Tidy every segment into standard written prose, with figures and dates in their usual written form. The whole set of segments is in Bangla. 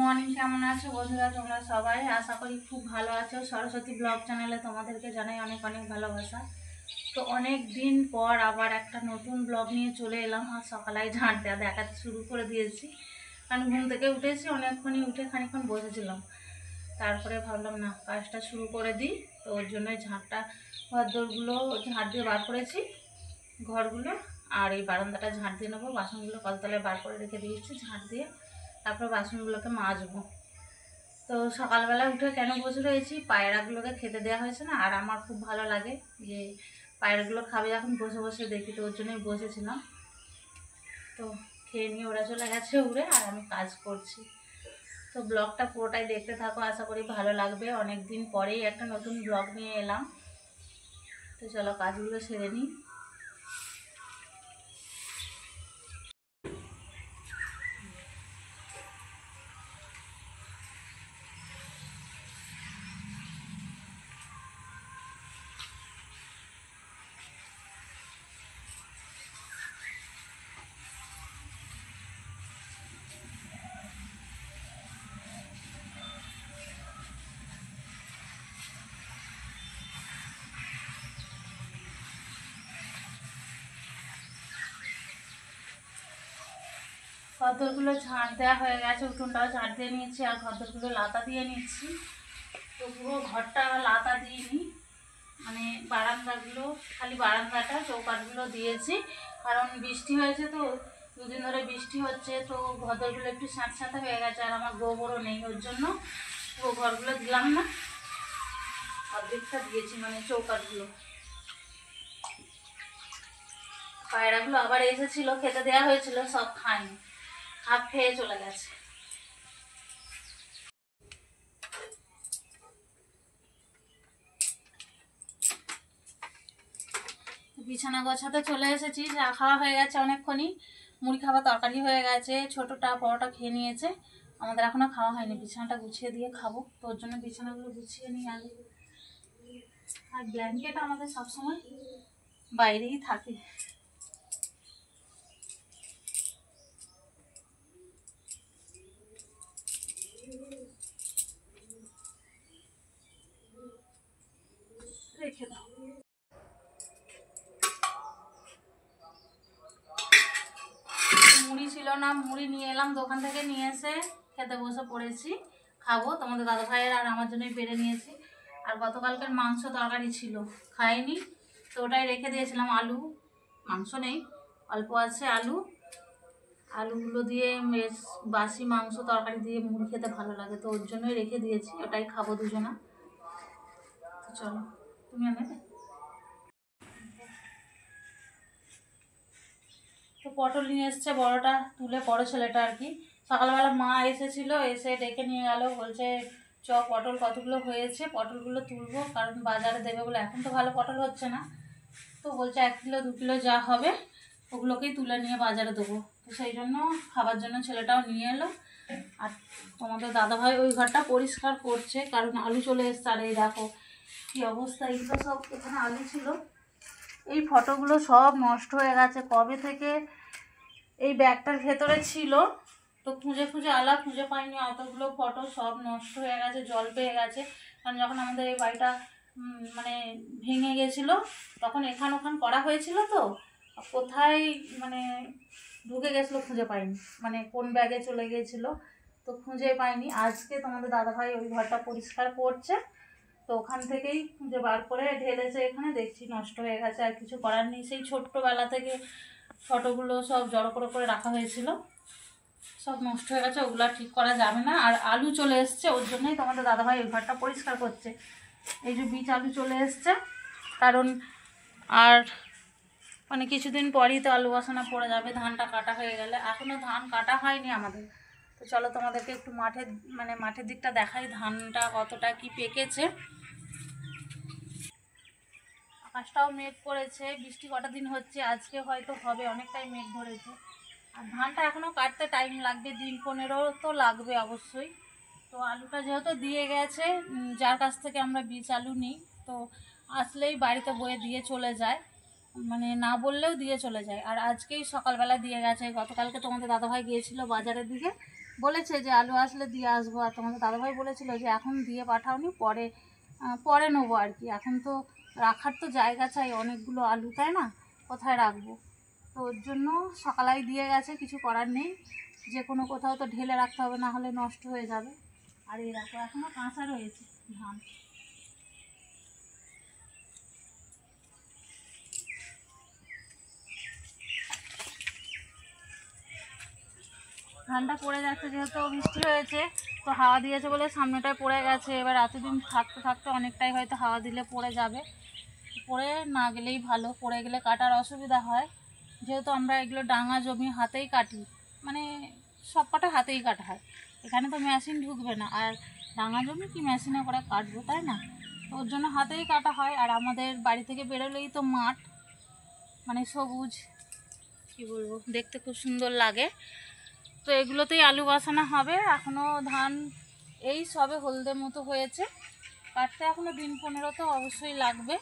মর্নিং, কেমন আছো বন্ধুরা? তোমরা সবাই আশা করি খুব ভালো আছো। সরস্বতী ব্লগ চ্যানেলে তোমাদেরকে জানাই অনেক অনেক ভালোবাসা। তো অনেক দিন পর আবার একটা নতুন ব্লগ নিয়ে চলে এলাম। আর সকালে ঝাঁট দেওয়া দেখাতে শুরু করে দিয়েছি, কারণ ঘুম থেকে উঠেছি, অনেকক্ষণই উঠে খানিকক্ষণ বসেছিলাম। তারপরে ভাবলাম না, কাজটা শুরু করে দিই। তো ওর জন্যই ঝাঁটটা, ঘরদোরগুলো ঝাঁট দিয়ে বার করেছি, ঘরগুলো। আর এই বারান্দাটা ঝাঁট দিয়ে নেবো। বাসনগুলো কলতলায় বার করে রেখে দিয়েছি, ঝাঁট দিয়ে তারপর বাসনগুলোকে মাজবো। তো সকালবেলা উঠে কেন বসে রয়েছি, পায়রাগুলোকে খেতে দেওয়া হয়েছে না, আর আমার খুব ভালো লাগে যে পায়রাগুলো খাবে যখন বসে বসে দেখি, তো ওর জন্যই বসেছিলাম। তো খেয়ে নিয়ে ওরা চলে গেছে উড়ে, আর আমি কাজ করছি। তো ব্লগটা পুরোটাই দেখতে থাকো, আশা করি ভালো লাগবে। অনেক দিন পরেই একটা নতুন ব্লগ নিয়ে এলাম। তো চলো কাজগুলো সেরে নিই। ঘরদোরগুলো ঝাঁট দেওয়া হয়ে গেছে, উঠোনটাও ঝাঁট দিয়ে নিয়েছি, আর ঘরদোরগুলো লাতা দিয়ে নিচ্ছি। তো পুরো ঘরটা লাতা দিইনি, মানে বারান্দাগুলো, খালি বারান্দাটা, চৌকাঠগুলো দিয়েছি। কারণ বৃষ্টি হয়েছে, তো দুদিন ধরে বৃষ্টি হচ্ছে, তো ঘরদোরগুলো একটু স্যাঁতস্যাঁতে হয়ে গেছে। আর আমার গোবরও নেই, ওর জন্য পুরো ঘরগুলো দিলাম না, অর্ধেকটা দিয়েছি, মানে চৌকাঠগুলো। পায়রাগুলো আবার এসেছিলো, খেতে দেওয়া হয়েছিল, সব খায়নি, হাফ খেয়ে চলে গেছে। বিছানা গোছাতে চলে এসেছি, চা খাওয়া হয়ে গেছে অনেকক্ষণই, মুড়ি খাওয়া তরকারি হয়ে গেছে, ছোটোটা বড়োটা খেয়ে নিয়েছে, আমাদের এখনও খাওয়া হয়নি। বিছানাটা গুছিয়ে দিয়ে খাবো, তো ওর জন্য বিছানাগুলো গুছিয়ে নিই আগে। আর ব্ল্যাঙ্কেট আমাদের সবসময় বাইরেই থাকে। রেখে দাও। মুড়ি ছিল না, মুড়ি নিয়ে এলাম দোকান থেকে, নিয়ে এসে খেতে বসে পড়েছি, খাবো। তোমাদের দাদা ভাইয়ের আর আমার জন্যই বেড়ে নিয়েছি। আর গতকালকের মাংস তরকারি ছিল, খাইনি, তো ওটাই রেখে দিয়েছিলাম। আলু, মাংস নেই, অল্প আছে আলু, আলুগুলো দিয়ে বেশ বাসি মাংস তরকারি দিয়ে মুড়ি খেতে ভালো লাগে, তো ওর জন্যই রেখে দিয়েছি, ওটাই খাবো দুজনা। তো চলো, তুমি আনবে। তো পটল নিয়ে এসছে বড়টা, তুলে বড় ছেলেটা আর কি। সকালবেলা মা এসেছিল, এসে ডেকে নিয়ে গেল, বলছে চ পটল কতগুলো হয়েছে, পটলগুলো তুলবো, কারণ বাজারে দেবে বলে। এখন তো ভালো পটল হচ্ছে না, তো বলছে 1 কিলো 2 কিলো যা হবে ওগুলোকেই তুলে নিয়ে বাজারে দেবো। তো সেই জন্য খাবার জন্য ছেলেটাও নিয়ে এলো। আর তোমাদের দাদাভাই ওই ঘরটা পরিষ্কার করছে, কারণ আলু চলে এসছে। আর এই দেখো কী অবস্থা, এইগুলো সব এখানে আলু ছিল, এই ফটোগুলো সব নষ্ট হয়ে গেছে। কবে থেকে এই ব্যাগটার ভেতরে ছিল, তো খুঁজে খুঁজে আলা খুঁজে পাইনি, অতগুলো ফটো সব নষ্ট হয়ে গেছে, জল পেয়ে গেছে। কারণ যখন আমাদের এই বাড়িটা মানে ভেঙে গেছিলো, তখন এখান ওখান করা হয়েছিল, তো কোথায় মানে ঢুকে গেছিলো খুঁজে পাইনি, মানে কোন ব্যাগে চলে গিয়েছিলো, তো খুঁজে পাইনি। আজকে তোমাদের দাদাভাই ওই ঘরটা পরিষ্কার করছে, তো ওখান থেকেই খুঁজে বার করে ঢেলেছে এখানে, দেখছি নষ্ট হয়ে গেছে। আর কিছু করার নেই, সেই ছোট্টবেলা থেকে ফটোগুলো সব জড়ো করে করে রাখা হয়েছিল, সব নষ্ট হয়ে গেছে, ওগুলো ঠিক করা যাবে না। আর আলু চলে এসছে, ওর জন্যই তোমাদের দাদাভাই ওই ঘরটা পরিষ্কার করছে। এই যে বীজ আলু চলে এসছে, কারণ আর মানে কিছুদিন পরই তো আলু বসানো পড়ে যাবে, ধানটা কাটা হয়ে গেলে। এখনও ধান কাটা হয়নি আমাদের। তো চলো তোমাদেরকে একটু মাঠের দিকটা দেখাই, ধানটা কতটা কি পেকেছে। আকাশটাও মেঘ করেছে, বৃষ্টি কটা দিন হচ্ছে, আজকে হয়তো হবে, অনেকটাই মেঘ ধরেছে। আর ধানটা এখনও কাটতে টাইম লাগবে, দিন 15 তো লাগবে অবশ্যই। তো আলুটা যেহেতু দিয়ে গেছে, যার কাছ থেকে আমরা বীজ আলু নিই, তো আসলেই বাড়িতে বয়ে দিয়ে চলে যায়, মানে না বললেও দিয়ে চলে যায়। আর আজকেই সকালবেলা দিয়ে গেছে, গতকালকে তোমাদের দাদাভাই গিয়েছিল বাজারের দিকে, বলেছে যে আলু আসলে দিয়ে আসবো, আর তোমাদের দাদাভাই বলেছিল যে এখন দিয়ে পাঠাওনি, পরে পরে নেবো আর কি। এখন তো রাখার তো জায়গা চাই, অনেকগুলো আলু, তাই না, কোথায় রাখবো? তো ওর জন্য সকালেই দিয়ে গেছে, কিছু করার নেই, যে কোনো কোথাও তো ঢেলে রাখতে হবে, না হলে নষ্ট হয়ে যাবে। আর এই রাখো এখনও কাঁচা রয়েছে ধান। ধানটা পড়ে যাচ্ছে, যেহেতু বৃষ্টি হয়েছে তো হাওয়া দিয়েছে বলে সামনেটায় পড়ে গেছে। এবার এতদিন থাকতে থাকতে অনেকটাই হয়তো হাওয়া দিলে পড়ে যাবে, পড়ে না গেলেই ভালো, পড়ে গেলে কাটার অসুবিধা হয়। যেহেতু আমরা এগুলো ডাঙা জমি হাতেই কাটি, মানে সব কটা হাতেই কাটা হয়, এখানে তো মেশিন ঢুকবে না, আর ডাঙা জমি কি মেশিনে করে কাটবো, তাই না? তো ওর জন্য হাতেই কাটা হয়। আর আমাদের বাড়ি থেকে বেরোলেই তো মাঠ, মানে সবুজ, কি বলবো, দেখতে খুব সুন্দর লাগে। তো এগুলোতেই আলু বসানো হবে। এখনও ধান এই সবে হলদে মতো হয়েছে, কাটতে এখনও দিন 15 তো অবশ্যই লাগবে,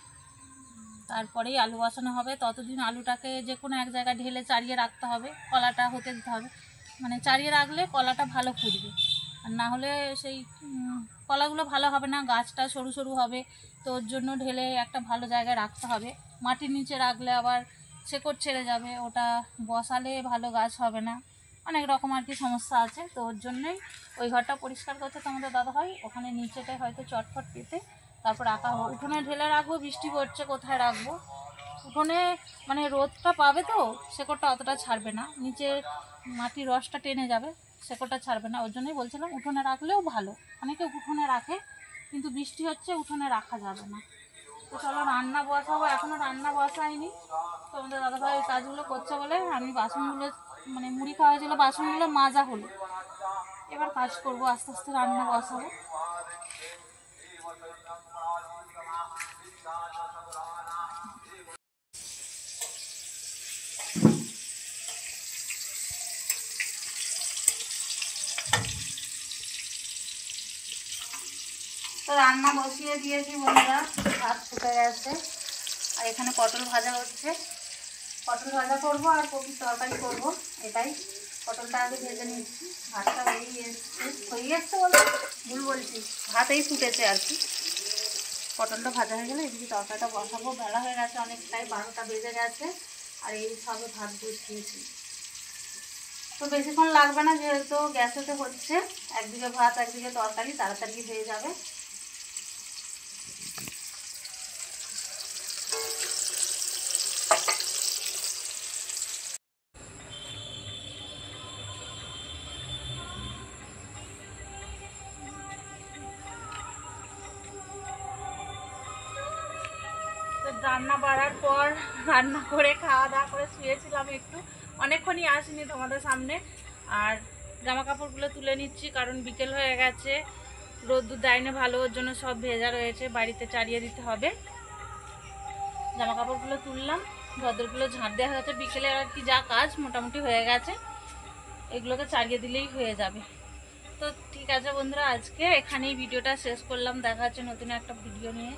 তারপরেই আলু বসানো হবে। ততদিন আলুটাকে যে কোনো এক জায়গায় ঢেলে চারিয়ে রাখতে হবে, কলাটা হতে দিতে হবে, মানে চারিয়ে রাখলে কলাটা ভালো ফুটবে, আর না হলে সেই কলাগুলো ভালো হবে না, গাছটা সরু সরু হবে। তো ওর জন্য ঢেলে একটা ভালো জায়গায় রাখতে হবে। মাটির নিচে রাখলে আবার শেকড় ছেড়ে যাবে, ওটা বসালে ভালো গাছ হবে না, অনেক রকম আর কি সমস্যা আছে। তো ওর জন্যই ওই ঘরটা পরিষ্কার করতে তোমাদের দাদা হয়, ওখানে নিচেটায় হয়তো চটফট পেতে তারপর রাখা হবে। উঠোনে ঢেলে রাখবো, বৃষ্টি পড়ছে কোথায় রাখবো, উঠোনে মানে রোদটা পাবে তো শেকড়টা অতটা ছাড়বে না, নিচে মাটির রসটা টেনে যাবে, শেকড়টা ছাড়বে না। ওর জন্যই বলছিলাম উঠোনে রাখলেও ভালো, অনেকে উঠোনে রাখে, কিন্তু বৃষ্টি হচ্ছে উঠোনে রাখা যাবে না। তো চলো রান্না বসাবো, এখনও রান্না বসাইনি। তো আমাদের দাদাভাই এই কাজগুলো করছে বলে আমি বাসনগুলো, মানে মুড়ি খাওয়া হয়েছিল, বাসনগুলো মাজা হলো, এবার কাজ করবো, আস্তে আস্তে রান্না বসাবো। তো রান্না বসিয়ে দিয়েছি বন্ধুরা, ভাত ফুটে গেছে, আর এখানে পটল ভাজা হচ্ছে। পটল ভাজা করবো আর কপির তরকারি করবো, এটাই। পটলটা আগে ভেজে নিচ্ছি, ভাতটা হয়ে এসছে বলতে ভুল বলছি, ভাতেই ফুটেছে আর কি। পটলটা ভাজা হয়ে গেলে এদিকে তরকারিটা বসাবো, বেলা হয়ে গেছে অনেকটাই, 12টা বেজে গেছে, আর এই সবে ভাত বসিয়েছি। তো বেশিক্ষণ লাগবে না, যেহেতু গ্যাসেতে হচ্ছে, একদিকে ভাত একদিকে তরকারি, তাড়াতাড়ি হয়ে যাবে। রান্না বাড়ার পর রান্না করে খাওয়া দাওয়া করে শুয়েছিলাম একটু, অনেকক্ষণই আসিনি তোমাদের সামনে। আর জামা কাপড়গুলো তুলে নিচ্ছি, কারণ বিকেল হয়ে গেছে, রোদ্দুর দেয়নি ভালো, ওর জন্য সব ভেজা রয়েছে, বাড়িতে চারিয়ে দিতে হবে। জামা কাপড়গুলো তুললাম, ঘরগুলো ঝাঁট দেওয়া হয়েছে, বিকেলে আর কি যা কাজ মোটামুটি হয়ে গেছে, এগুলোকে চালিয়ে দিলেই হয়ে যাবে। তো ঠিক আছে বন্ধুরা, আজকে এখানেই ভিডিওটা শেষ করলাম, দেখা হচ্ছে নতুন একটা ভিডিও নিয়ে।